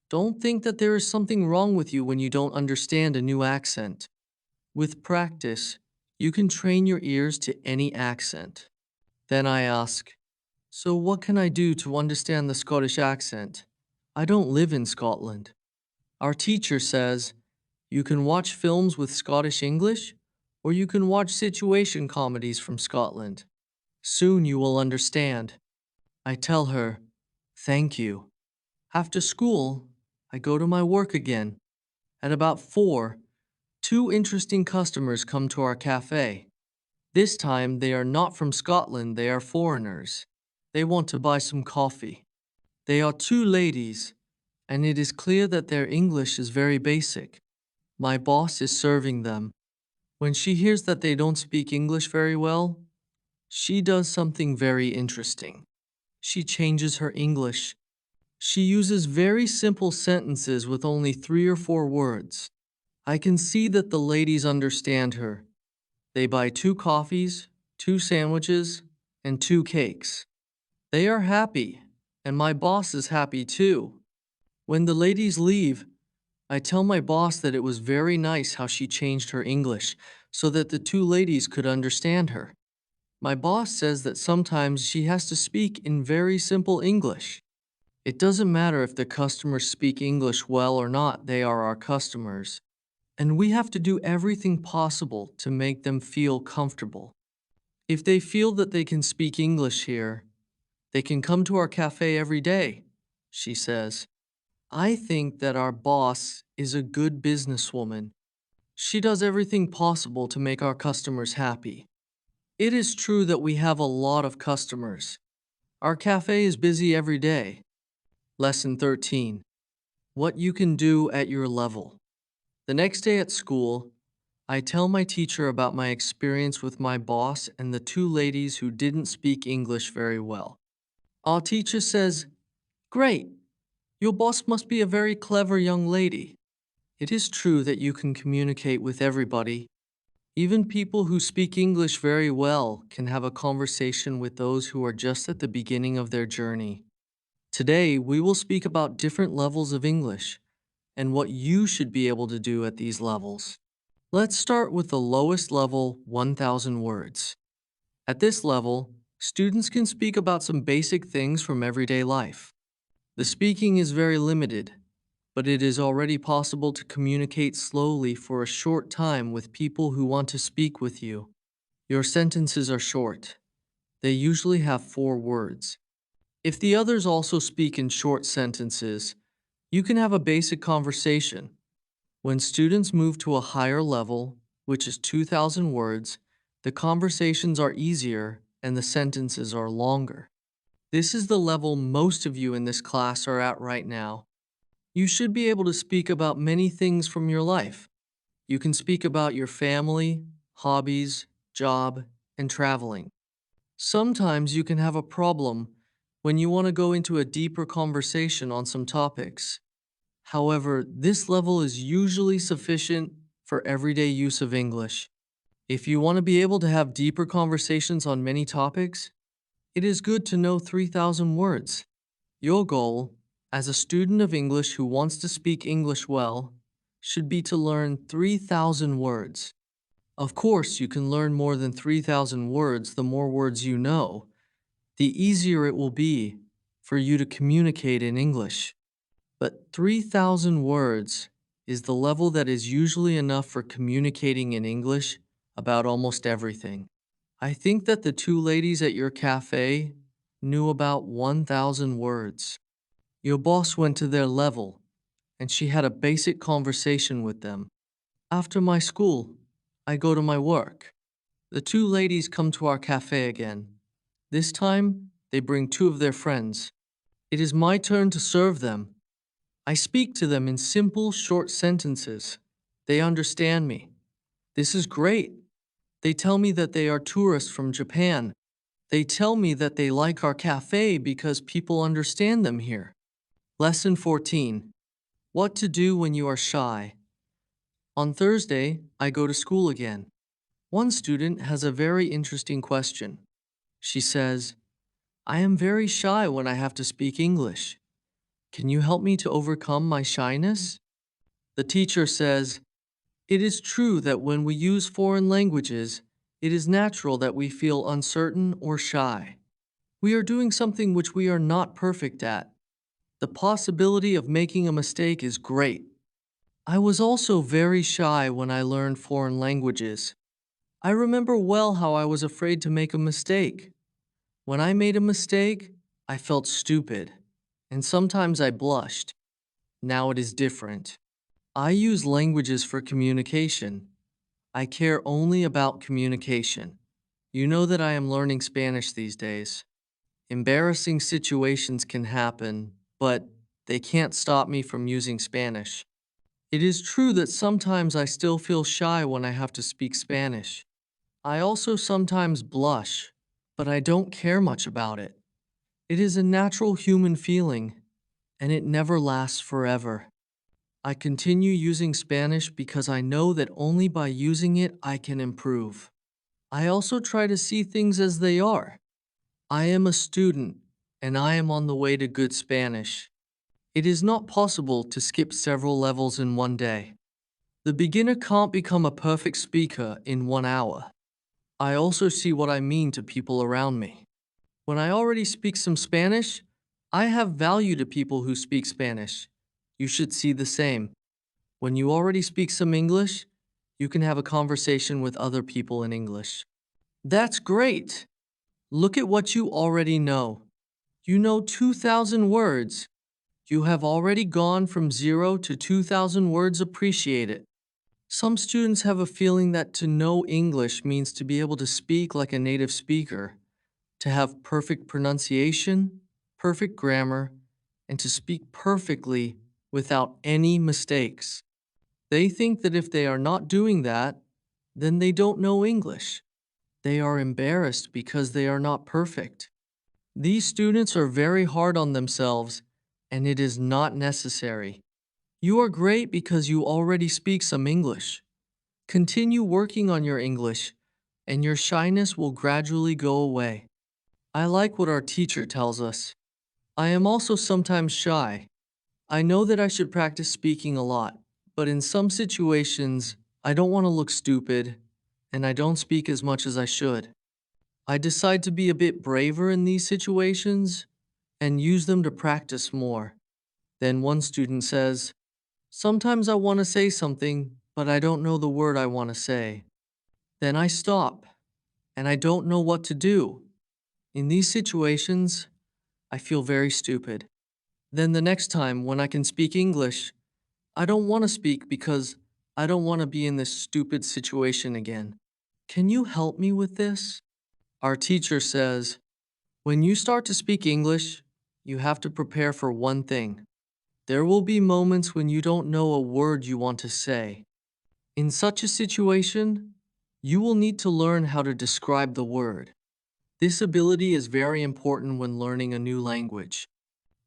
Don't think that there is something wrong with you when you don't understand a new accent. With practice, you can train your ears to any accent. Then I ask, so what can I do to understand the Scottish accent? I don't live in Scotland. Our teacher says, you can watch films with Scottish English, or you can watch situation comedies from Scotland. Soon you will understand. I tell her, thank you. After school, I go to my work again. At about 4, two interesting customers come to our cafe. This time, they are not from Scotland, they are foreigners. They want to buy some coffee. They are two ladies, and it is clear that their English is very basic. My boss is serving them. When she hears that they don't speak English very well, she does something very interesting. She changes her English. She uses very simple sentences with only 3 or 4 words. I can see that the ladies understand her. They buy 2 coffees, 2 sandwiches, and 2 cakes. They are happy, and my boss is happy too. When the ladies leave, I tell my boss that it was very nice how she changed her English so that the two ladies could understand her. My boss says that sometimes she has to speak in very simple English. It doesn't matter if the customers speak English well or not, they are our customers. And we have to do everything possible to make them feel comfortable. If they feel that they can speak English here, they can come to our cafe every day, she says. I think that our boss is a good businesswoman. She does everything possible to make our customers happy. It is true that we have a lot of customers. Our cafe is busy every day. Lesson 13. What you can do at your level. The next day at school, I tell my teacher about my experience with my boss and the two ladies who didn't speak English very well. Our teacher says, "Great, your boss must be a very clever young lady." It is true that you can communicate with everybody. Even people who speak English very well can have a conversation with those who are just at the beginning of their journey. Today, we will speak about different levels of English and what you should be able to do at these levels. Let's start with the lowest level, 1,000 words. At this level, students can speak about some basic things from everyday life. The speaking is very limited, but it is already possible to communicate slowly for a short time with people who want to speak with you. Your sentences are short. They usually have 4 words. If the others also speak in short sentences, you can have a basic conversation. When students move to a higher level, which is 2,000 words, the conversations are easier and the sentences are longer. This is the level most of you in this class are at right now. You should be able to speak about many things from your life. You can speak about your family, hobbies, job, and traveling. Sometimes you can have a problem when you want to go into a deeper conversation on some topics. However, this level is usually sufficient for everyday use of English. If you want to be able to have deeper conversations on many topics, it is good to know 3,000 words. Your goal, as a student of English who wants to speak English well, should be to learn 3,000 words. Of course, you can learn more than 3,000 words the more words you know, the easier it will be for you to communicate in English. But 3,000 words is the level that is usually enough for communicating in English about almost everything. I think that the two ladies at your cafe knew about 1,000 words. Your boss went to their level, and she had a basic conversation with them. After my school, I go to my work. The two ladies come to our cafe again. This time, they bring 2 of their friends. It is my turn to serve them. I speak to them in simple, short sentences. They understand me. This is great. They tell me that they are tourists from Japan. They tell me that they like our cafe because people understand them here. Lesson 14. What to do when you are shy. On Thursday, I go to school again. One student has a very interesting question. She says, "I am very shy when I have to speak English. Can you help me to overcome my shyness?" The teacher says, "It is true that when we use foreign languages, it is natural that we feel uncertain or shy. We are doing something which we are not perfect at. The possibility of making a mistake is great. I was also very shy when I learned foreign languages. I remember well how I was afraid to make a mistake. When I made a mistake, I felt stupid, and sometimes I blushed. Now it is different. I use languages for communication. I care only about communication. You know that I am learning Spanish these days. Embarrassing situations can happen, but they can't stop me from using Spanish. It is true that sometimes I still feel shy when I have to speak Spanish. I also sometimes blush, but I don't care much about it. It is a natural human feeling, and it never lasts forever. I continue using Spanish because I know that only by using it I can improve. I also try to see things as they are. I am a student, and I am on the way to good Spanish. It is not possible to skip several levels in one day. The beginner can't become a perfect speaker in 1 hour. I also see what I mean to people around me. When I already speak some Spanish, I have value to people who speak Spanish. You should see the same. When you already speak some English, you can have a conversation with other people in English. That's great! Look at what you already know. You know 2,000 words. You have already gone from 0 to 2,000 words. Appreciate it. Some students have a feeling that to know English means to be able to speak like a native speaker, to have perfect pronunciation, perfect grammar, and to speak perfectly without any mistakes. They think that if they are not doing that, then they don't know English. They are embarrassed because they are not perfect. These students are very hard on themselves, and it is not necessary. You are great because you already speak some English. Continue working on your English, and your shyness will gradually go away. I like what our teacher tells us. I am also sometimes shy. I know that I should practice speaking a lot, but in some situations, I don't want to look stupid, and I don't speak as much as I should. I decide to be a bit braver in these situations and use them to practice more. Then one student says, "Sometimes I want to say something, but I don't know the word I want to say." Then I stop, and I don't know what to do. In these situations, I feel very stupid. Then the next time when I can speak English, I don't want to speak because I don't want to be in this stupid situation again. Can you help me with this? Our teacher says, when you start to speak English, you have to prepare for one thing. There will be moments when you don't know a word you want to say. In such a situation, you will need to learn how to describe the word. This ability is very important when learning a new language.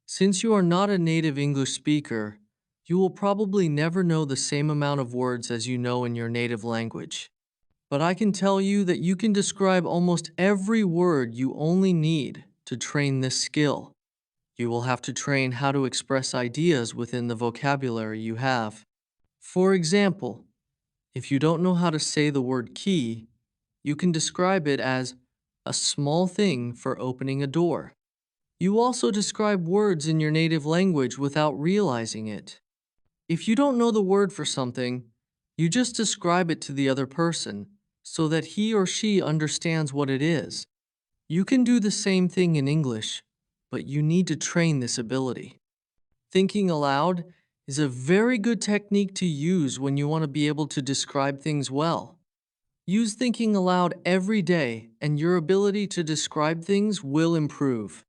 Since you are not a native English speaker, you will probably never know the same amount of words as you know in your native language. But I can tell you that you can describe almost every word you only need to train this skill. You will have to train how to express ideas within the vocabulary you have. For example, if you don't know how to say the word key, you can describe it as a small thing for opening a door. You also describe words in your native language without realizing it. If you don't know the word for something, you just describe it to the other person so that he or she understands what it is. You can do the same thing in English, but you need to train this ability. Thinking aloud is a very good technique to use when you want to be able to describe things well. Use thinking aloud every day, and your ability to describe things will improve.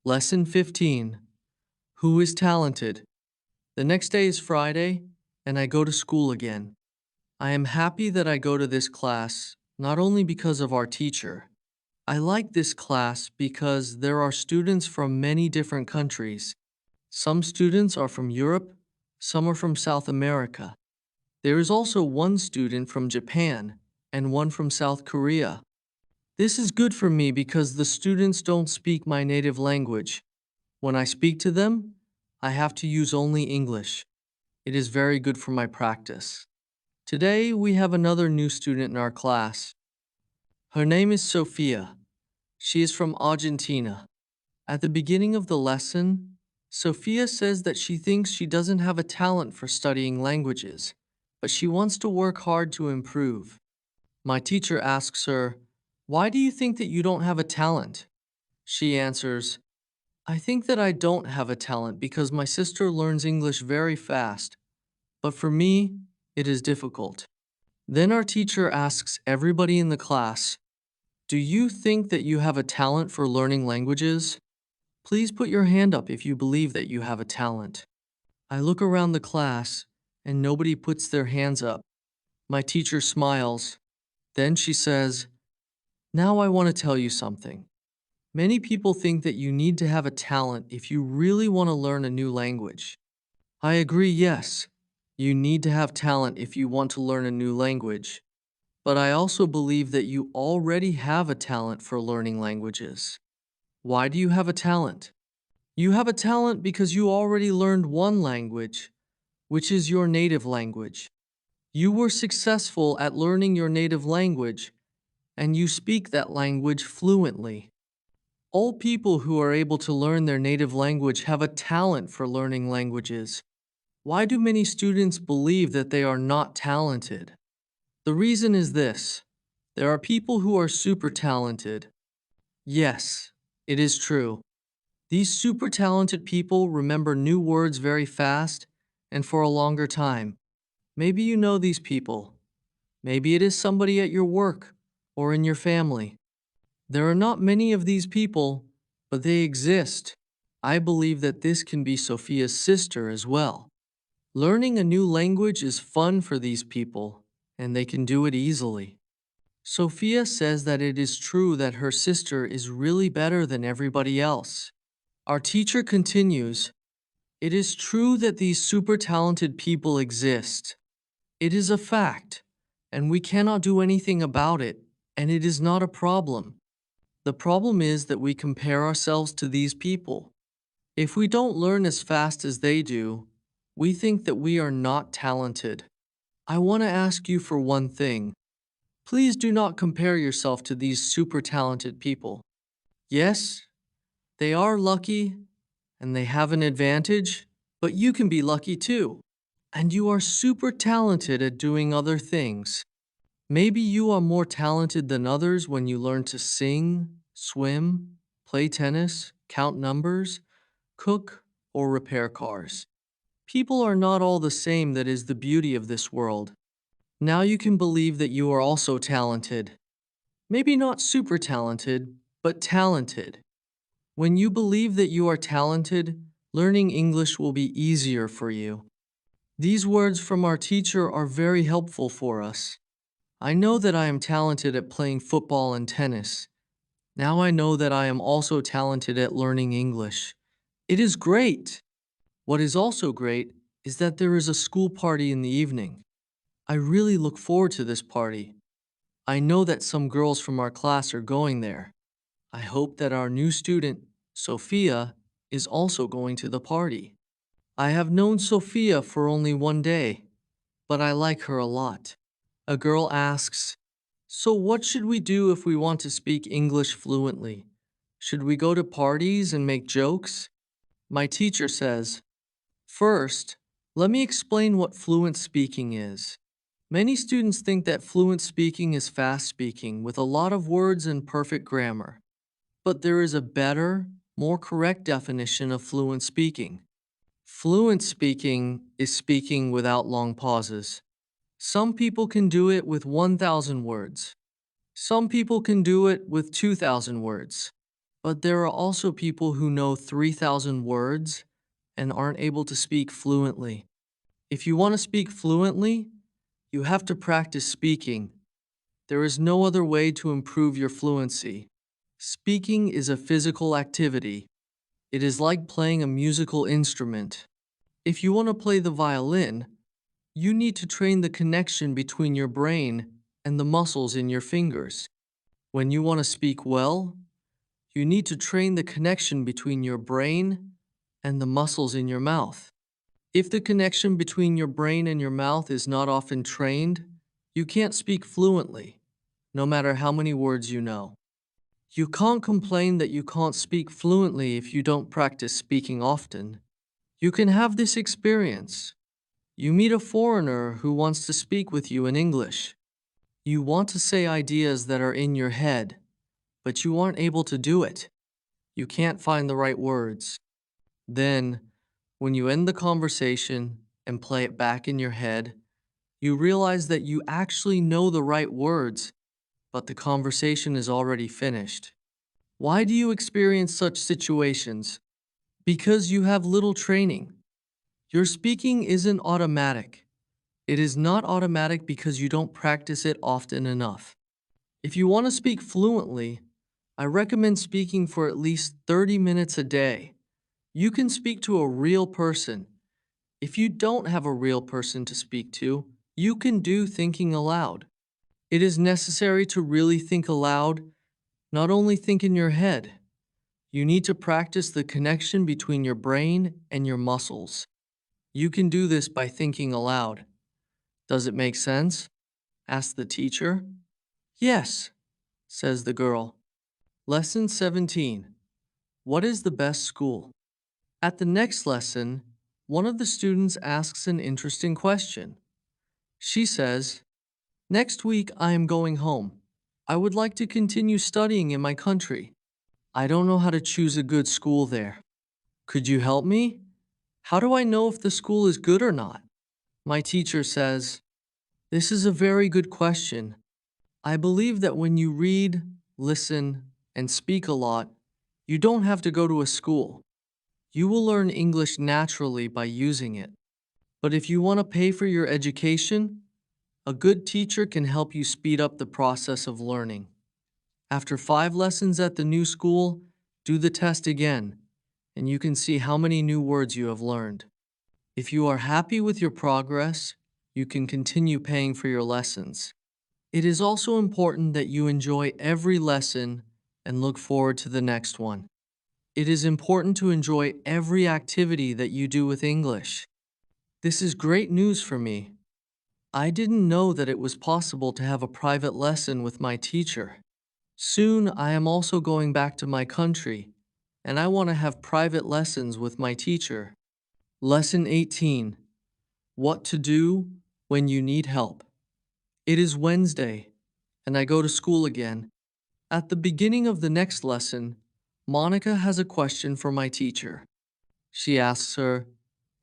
Lesson 15. Who is talented? The next day is Friday, and I go to school again. I am happy that I go to this class, not only because of our teacher. I like this class because there are students from many different countries. Some students are from Europe, some are from South America. There is also one student from Japan and one from South Korea. This is good for me because the students don't speak my native language. When I speak to them, I have to use only English. It is very good for my practice. Today, we have another new student in our class. Her name is Sophia. She is from Argentina. At the beginning of the lesson, Sophia says that she thinks she doesn't have a talent for studying languages, but she wants to work hard to improve. My teacher asks her, "Why do you think that you don't have a talent?" She answers, I think that I don't have a talent because my sister learns English very fast, but for me, it is difficult. Then our teacher asks everybody in the class, "Do you think that you have a talent for learning languages? Please put your hand up if you believe that you have a talent." I look around the class and nobody puts their hands up. My teacher smiles. Then she says, "Now I want to tell you something. Many people think that you need to have a talent if you really want to learn a new language. I agree, yes, you need to have talent if you want to learn a new language. But I also believe that you already have a talent for learning languages. Why do you have a talent? You have a talent because you already learned one language, which is your native language. You were successful at learning your native language, and you speak that language fluently. All people who are able to learn their native language have a talent for learning languages. Why do many students believe that they are not talented? The reason is this: there are people who are super talented. Yes, it is true. These super talented people remember new words very fast and for a longer time. Maybe you know these people. Maybe it is somebody at your work or in your family. There are not many of these people, but they exist. I believe that this can be Sophia's sister as well. Learning a new language is fun for these people, and they can do it easily. Sophia says that it is true that her sister is really better than everybody else. Our teacher continues, "It is true that these super talented people exist. It is a fact, and we cannot do anything about it, and it is not a problem. The problem is that we compare ourselves to these people. If we don't learn as fast as they do, we think that we are not talented. I want to ask you for one thing. Please do not compare yourself to these super talented people. Yes, they are lucky and they have an advantage, but you can be lucky too. And you are super talented at doing other things. Maybe you are more talented than others when you learn to sing, swim, play tennis, count numbers, cook, or repair cars. People are not all the same. That is the beauty of this world. Now you can believe that you are also talented. Maybe not super talented, but talented. When you believe that you are talented, learning English will be easier for you. These words from our teacher are very helpful for us. I know that I am talented at playing football and tennis. Now I know that I am also talented at learning English. It is great! What is also great is that there is a school party in the evening. I really look forward to this party. I know that some girls from our class are going there. I hope that our new student, Sophia, is also going to the party. I have known Sophia for only one day, but I like her a lot. A girl asks, "So what should we do if we want to speak English fluently? Should we go to parties and make jokes?" My teacher says, "First, let me explain what fluent speaking is. Many students think that fluent speaking is fast speaking with a lot of words and perfect grammar. But there is a better, more correct definition of fluent speaking. Fluent speaking is speaking without long pauses. Some people can do it with 1,000 words. Some people can do it with 2,000 words. But there are also people who know 3,000 words and aren't able to speak fluently. If you want to speak fluently, you have to practice speaking. There is no other way to improve your fluency. Speaking is a physical activity. It is like playing a musical instrument. If you want to play the violin, you need to train the connection between your brain and the muscles in your fingers. When you want to speak well, you need to train the connection between your brain and the muscles in your mouth. If the connection between your brain and your mouth is not often trained, you can't speak fluently, no matter how many words you know. You can't complain that you can't speak fluently if you don't practice speaking often. You can have this experience. You meet a foreigner who wants to speak with you in English. You want to say ideas that are in your head, but you aren't able to do it. You can't find the right words. Then, when you end the conversation and play it back in your head, you realize that you actually know the right words, but the conversation is already finished. Why do you experience such situations? Because you have little training. Your speaking isn't automatic. It is not automatic because you don't practice it often enough. If you want to speak fluently, I recommend speaking for at least 30 minutes a day. You can speak to a real person. If you don't have a real person to speak to, you can do thinking aloud. It is necessary to really think aloud, not only think in your head. You need to practice the connection between your brain and your muscles. You can do this by thinking aloud. Does it make sense? Asked the teacher. Yes, says the girl. Lesson 17. What is the best school? At the next lesson, one of the students asks an interesting question. She says, "Next week I am going home. I would like to continue studying in my country. I don't know how to choose a good school there. Could you help me? How do I know if the school is good or not?" My teacher says, "This is a very good question. I believe that when you read, listen, and speak a lot, you don't have to go to a school. You will learn English naturally by using it. But if you want to pay for your education, a good teacher can help you speed up the process of learning. After 5 lessons at the new school, do the test again, and you can see how many new words you have learned. If you are happy with your progress, you can continue paying for your lessons. It is also important that you enjoy every lesson and look forward to the next one. It is important to enjoy every activity that you do with English. This is great news for me. I didn't know that it was possible to have a private lesson with my teacher. Soon I am also going back to my country, and I want to have private lessons with my teacher. Lesson 18. What to do when you need help. It is Wednesday, and I go to school again. At the beginning of the next lesson, Monica has a question for my teacher. She asks her,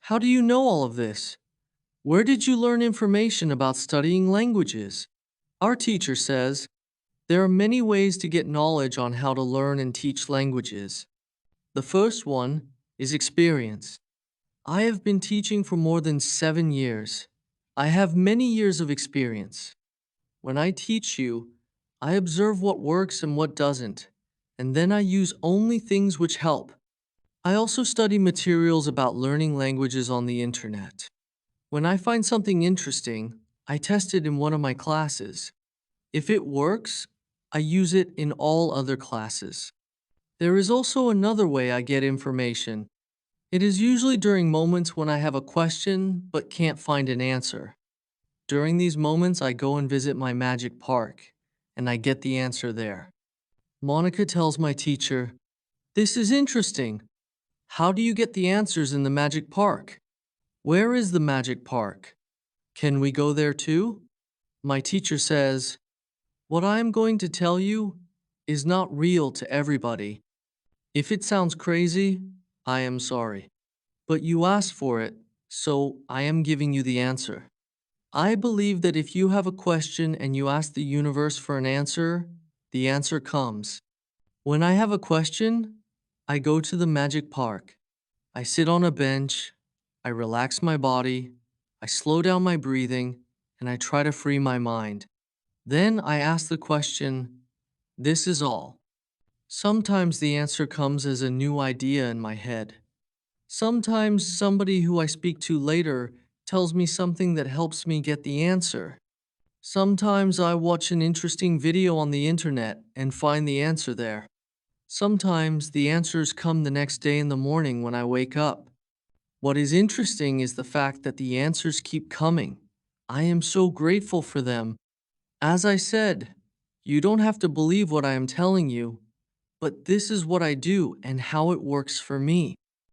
"How do you know all of this? Where did you learn information about studying languages?" Our teacher says, there are many ways to get knowledge on how to learn and teach languages. The first one is experience. I have been teaching for more than 7 years. I have many years of experience. When I teach you, I observe what works and what doesn't, and then I use only things which help. I also study materials about learning languages on the internet. When I find something interesting, I test it in one of my classes. If it works, I use it in all other classes. There is also another way I get information. It is usually during moments when I have a question but can't find an answer. During these moments, I go and visit my magic park, and I get the answer there. Monica tells my teacher, "This is interesting. How do you get the answers in the magic park? Where is the magic park? Can we go there too?" My teacher says, "What I am going to tell you is not real to everybody. If it sounds crazy, I am sorry. But you asked for it, so I am giving you the answer. I believe that if you have a question and you ask the universe for an answer, the answer comes. When I have a question, I go to the magic park. I sit on a bench, I relax my body, I slow down my breathing, and I try to free my mind. Then I ask the question, this is all. Sometimes the answer comes as a new idea in my head. Sometimes somebody who I speak to later tells me something that helps me get the answer. Sometimes I watch an interesting video on the internet and find the answer there. Sometimes the answers come the next day in the morning when I wake up. What is interesting is the fact that the answers keep coming. I am so grateful for them. As I said, you don't have to believe what I am telling you, but this is what I do and how it works for me.